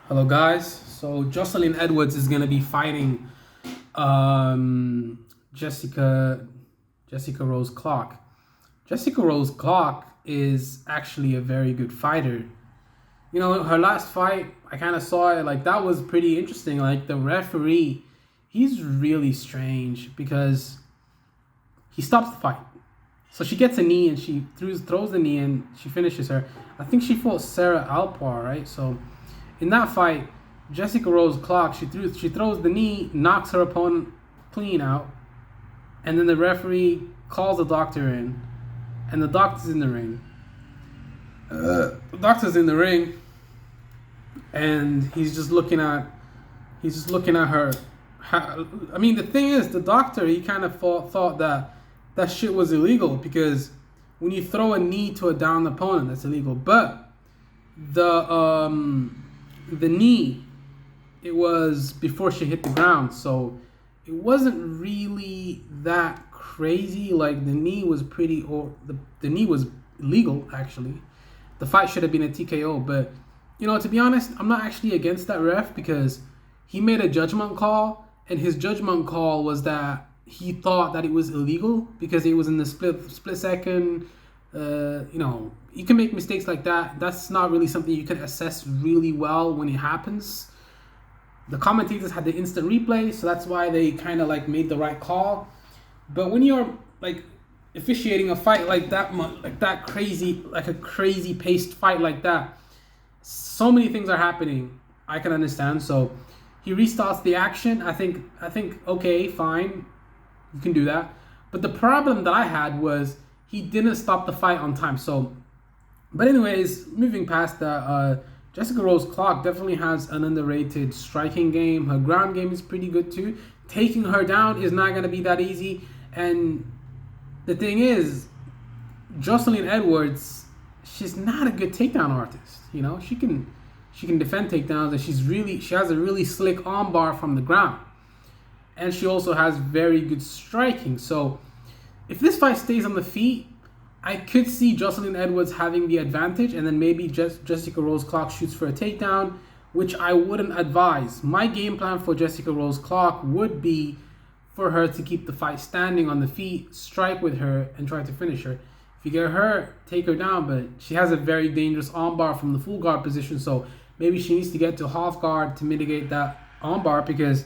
Hello, guys. So Joselyne Edwards is gonna be fighting Jessica Rose Clark. Jessica Rose Clark is actually a very good fighter. You know, her last fight, I kind of saw it like that was pretty interesting. Like the referee, he's really strange because he stops the fight. So she gets a knee and she throws the knee and she finishes her. I think she fought Sarah Alpar, right? So in that fight, Jessica Rose Clark, she throws the knee, knocks her opponent clean out, and then the referee calls the doctor in, and the doctor's in the ring. The doctor's in the ring, and he's just looking at her. I mean, the thing is, the doctor, he kind of thought that that shit was illegal because when you throw a knee to a downed opponent, that's illegal. But the knee, it was before she hit the ground, so it wasn't really that crazy. Like the knee was the knee was legal actually. The fight should have been a TKO, but you know, to be honest, I'm not actually against that ref because he made a judgment call, and his judgment call was that he thought that it was illegal because it was in the split second. You know, you can make mistakes like that. That's not really something you can assess really well when it happens. The commentators had the instant replay, so that's why they kind of like made the right call. But when you're like officiating a fight like that, like that crazy, like a crazy paced fight like that, so many things are happening. I can understand. So he restarts the action. I think okay, fine, you can do that. But the problem that I had was he didn't stop the fight on time. So, but anyways, moving past that, Jessica Rose Clark definitely has an underrated striking game. Her ground game is pretty good too. Taking her down is not gonna be that easy. And the thing is, Joselyne Edwards, she's not a good takedown artist. You know, she can defend takedowns, and she has a really slick armbar from the ground, and she also has very good striking. So if this fight stays on the feet, I could see Joselyne Edwards having the advantage, and then maybe Jessica Rose Clark shoots for a takedown, which I wouldn't advise. My game plan for Jessica Rose Clark would be for her to keep the fight standing on the feet, strike with her, and try to finish her. If you get her, take her down, but she has a very dangerous armbar from the full guard position, so maybe she needs to get to half guard to mitigate that armbar because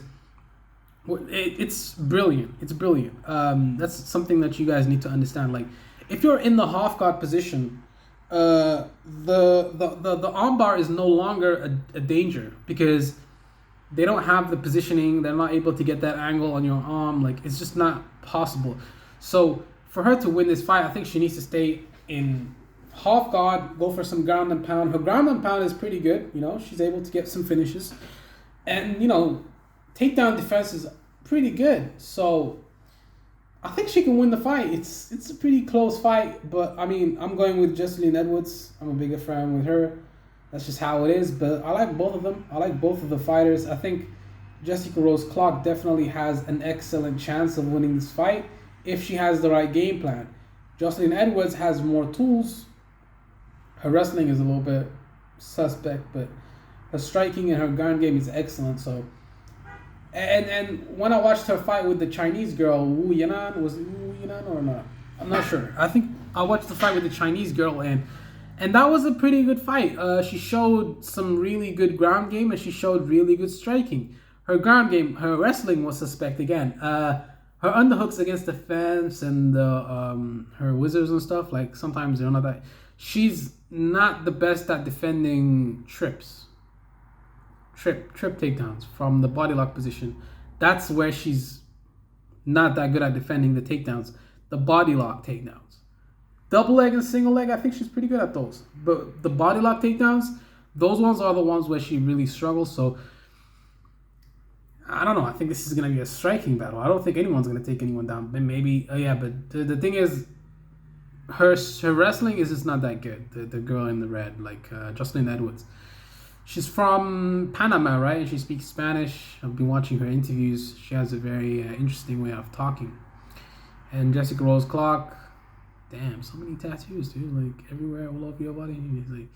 it's brilliant. It's brilliant. That's something that you guys need to understand. Like, if you're in the half guard position, the armbar is no longer a danger because they don't have the positioning. They're not able to get that angle on your arm. Like, it's just not possible. So for her to win this fight, I think she needs to stay in half guard, go for some ground and pound. Her ground and pound is pretty good. You know, she's able to get some finishes, and you know, takedown defense is pretty good. So I think she can win the fight. It's a pretty close fight, but I mean, I'm going with Joselyne Edwards. I'm a bigger fan with her. That's just how it is. But I like both of them. I like both of the fighters. I think Jessica Rose Clark definitely has an excellent chance of winning this fight if she has the right game plan. Joselyne Edwards has more tools. Her wrestling is a little bit suspect, but her striking and her ground game is excellent. So, and when I watched her fight with the Chinese girl, Wu Yanan, was it Wu Yanan or not? I'm not sure. I think I watched the fight with the Chinese girl, and that was a pretty good fight. She showed some really good ground game, and she showed really good striking. Her ground game, her wrestling was suspect again. Her underhooks against the fence and her wizards and stuff, like sometimes they're not that. She's not the best at defending trip takedowns from the body lock position. That's where she's not that good at defending the takedowns. The body lock takedowns. Double leg and single leg, I think she's pretty good at those. But the body lock takedowns, those ones are the ones where she really struggles. So I don't know. I think this is going to be a striking battle. I don't think anyone's going to take anyone down. But maybe, yeah, but the thing is, her wrestling is just not that good. The girl in the red, like Joselyne Edwards. She's from Panama, right? And she speaks Spanish. I've been watching her interviews. She has a very interesting way of talking. And Jessica Rose Clark, damn, so many tattoos, dude. Like everywhere, all over your body. Like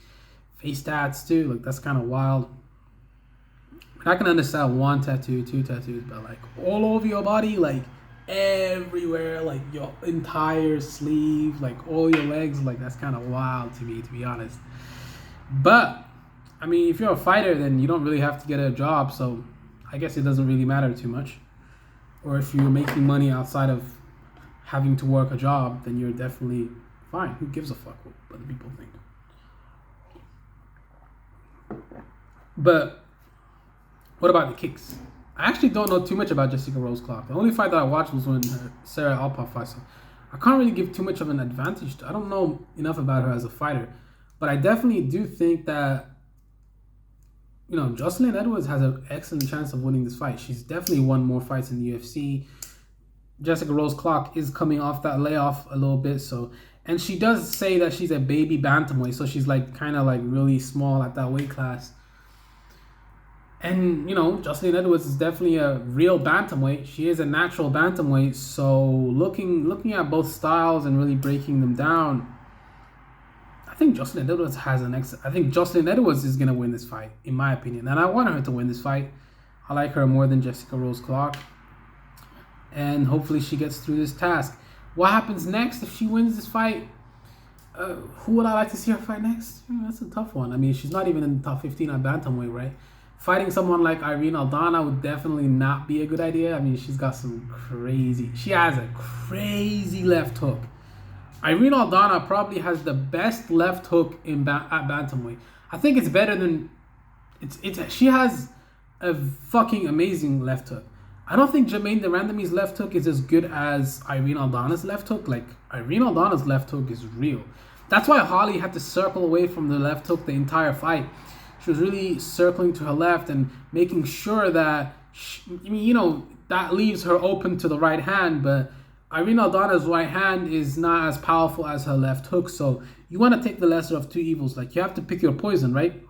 face tats too. Like that's kind of wild. I can understand one tattoo, two tattoos, but like all over your body, like everywhere, like your entire sleeve, like all your legs, like that's kind of wild to me, to be honest. But I mean, if you're a fighter, then you don't really have to get a job, so I guess it doesn't really matter too much. Or if you're making money outside of having to work a job, then you're definitely fine. Who gives a fuck what other people think? But what about the kicks? I actually don't know too much about Jessica Rose Clark. The only fight that I watched was when Sarah Alpha fight, so I can't really give too much of an advantage. I don't know enough about her as a fighter, but I definitely do think that Joselyne Edwards has an excellent chance of winning this fight. She's definitely won more fights in the UFC. Jessica Rose Clark is coming off that layoff a little bit, and she does say that she's a baby bantamweight, so she's like kind of like really small at that weight class. And Joselyne Edwards is definitely a real bantamweight. She is a natural bantamweight. So looking at both styles and really breaking them down, I think Joselyne Edwards I think Joselyne Edwards is gonna win this fight, in my opinion, and I want her to win this fight. I like her more than Jessica Rose Clark, and hopefully she gets through this task. What happens next if she wins this fight? Who would I like to see her fight next? That's a tough one. I mean, she's not even in the top 15 at bantamweight, right? Fighting someone like Irene Aldana would definitely not be a good idea. I mean, she has a crazy left hook. Irene Aldana probably has the best left hook at bantamweight. I think it's better than she has a fucking amazing left hook. I don't think Jermaine Durandamy's left hook is as good as Irene Aldana's left hook. Like, Irene Aldana's left hook is real. That's why Holly had to circle away from the left hook the entire fight. She was really circling to her left and making sure that, that leaves her open to the right hand, but Irene Aldana's right hand is not as powerful as her left hook, so you want to take the lesser of two evils. Like, you have to pick your poison, right?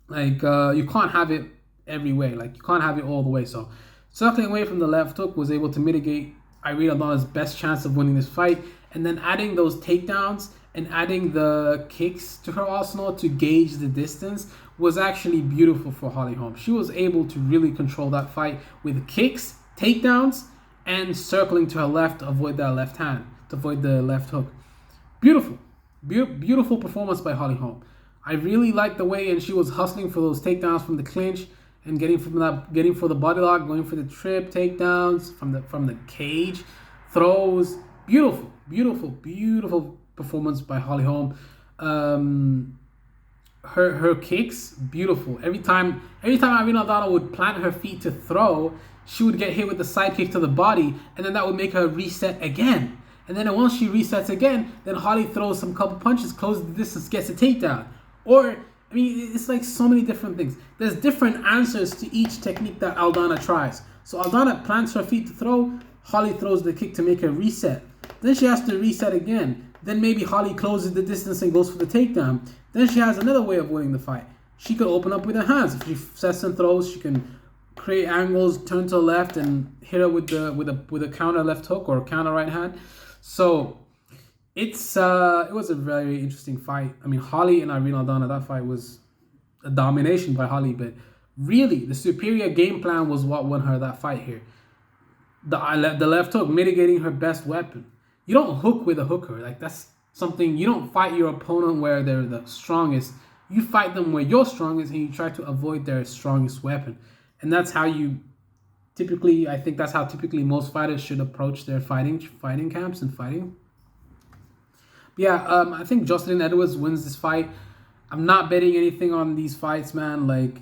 Like, you can't have it every way. Like, you can't have it all the way. So circling away from the left hook was able to mitigate Irene Aldana's best chance of winning this fight, and then adding those takedowns and adding the kicks to her arsenal to gauge the distance was actually beautiful for Holly Holm. She was able to really control that fight with kicks, takedowns, and circling to her left to avoid that left hand, to avoid the left hook. Beautiful. Beautiful performance by Holly Holm. I really liked the way, and she was hustling for those takedowns from the clinch and getting for the body lock, going for the trip takedowns from the cage, throws. Beautiful performance by Holly Holm. Her kicks, beautiful. Every time Irene Aldana would plant her feet to throw, she would get hit with the side kick to the body, and then that would make her reset again. And then once she resets again, then Holly throws some couple punches, closes the distance, gets a takedown. Or, I mean, it's like so many different things. There's different answers to each technique that Aldana tries. So Aldana plants her feet to throw, Holly throws the kick to make her reset. Then she has to reset again. Then maybe Holly closes the distance and goes for the takedown. Then she has another way of winning the fight. She could open up with her hands. If she sets and throws, she can create angles, turn to the left, and hit her with a counter left hook or counter right hand. So it was a very interesting fight. I mean, Holly and Irene Aldana, that fight was a domination by Holly, but really the superior game plan was what won her that fight here. The left hook, mitigating her best weapon. You don't hook with a hooker. Like, that's something, you don't fight your opponent where they're the strongest. You fight them where you're strongest, and you try to avoid their strongest weapon. And that's how I think that's how typically most fighters should approach their fighting camps and fighting. Yeah, I think Joselyne Edwards wins this fight. I'm not betting anything on these fights, man. Like,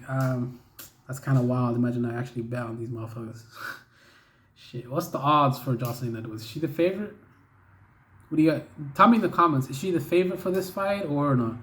that's kind of wild. Imagine I actually bet on these motherfuckers. Shit, what's the odds for Joselyne Edwards? Is she the favorite? What do you got? Tell me in the comments. Is she the favorite for this fight or not?